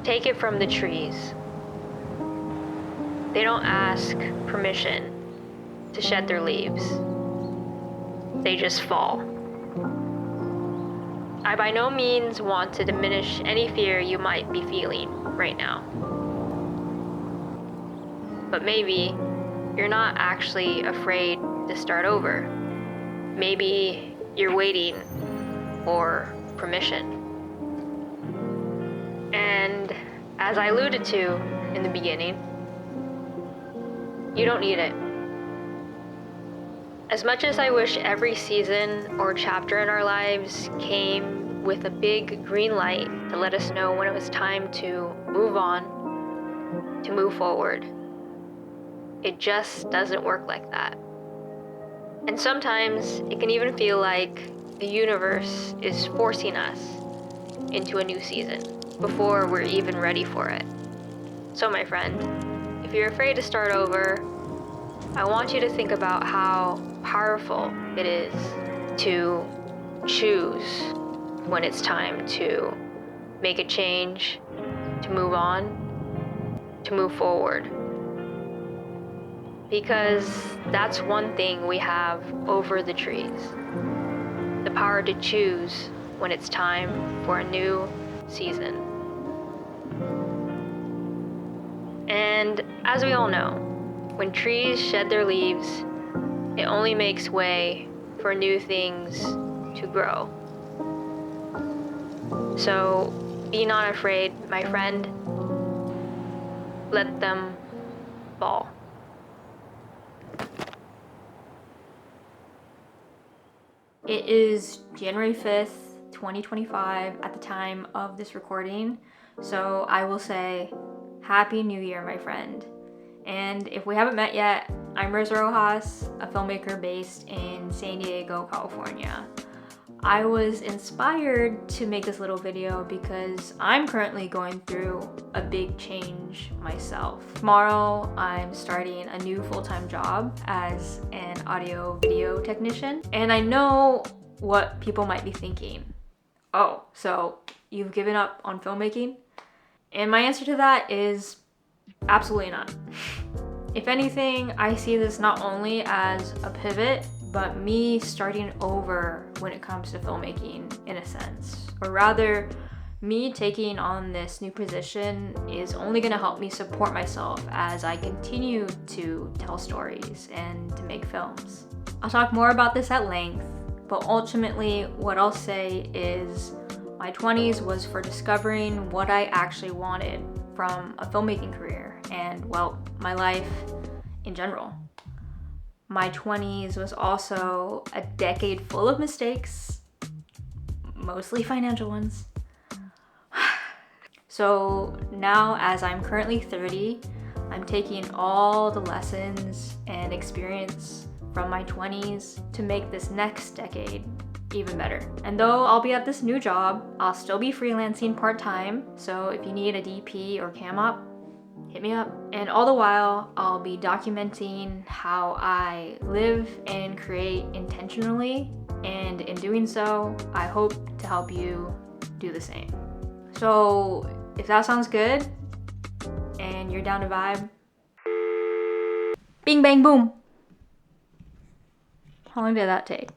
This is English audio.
take it from the trees. They don't ask permission to shed their leaves. They just fall. I by no means want to diminish any fear you might be feeling right now. But maybe you're not actually afraid to start over. Maybe you're waiting for permission. And as I alluded to in the beginning, you don't need it. As much as I wish every season or chapter in our lives came with a big green light to let us know when it was time to move on, to move forward, it just doesn't work like that. And sometimes it can even feel like the universe is forcing us into a new season before we're even ready for it. So my friend, if you're afraid to start over, I want you to think about how powerful it is to choose when it's time to make a change, to move on, to move forward. Because that's one thing we have over the trees. The power to choose when it's time for a new season. And as we all know, when trees shed their leaves, it only makes way for new things to grow. So be not afraid, my friend. Let them fall. It is January 5th, 2025 at the time of this recording. So I will say Happy New Year, my friend. And if we haven't met yet, I'm Marissa Roxas, a filmmaker based in San Diego, California. I was inspired to make this little video because I'm currently going through a big change myself. Tomorrow, I'm starting a new full-time job as an audio video technician. And I know what people might be thinking. Oh, so you've given up on filmmaking? And my answer to that is absolutely not. If anything, I see this not only as a pivot, but me starting over when it comes to filmmaking in a sense. Or rather, me taking on this new position is only gonna help me support myself as I continue to tell stories and to make films. I'll talk more about this at length, but ultimately what I'll say is my 20s was for discovering what I actually wanted from a filmmaking career and, well, my life in general. My 20s was also a decade full of mistakes, mostly financial ones. So now, as I'm currently 30, I'm taking all the lessons and experience from my 20s to make this next decade even better. And though I'll be at this new job, I'll still be freelancing part-time. So if you need a DP or cam op, hit me up. And all the while, I'll be documenting how I live and create intentionally. And in doing so, I hope to help you do the same. So if that sounds good and you're down to vibe, bing, bang, boom. How long did that take?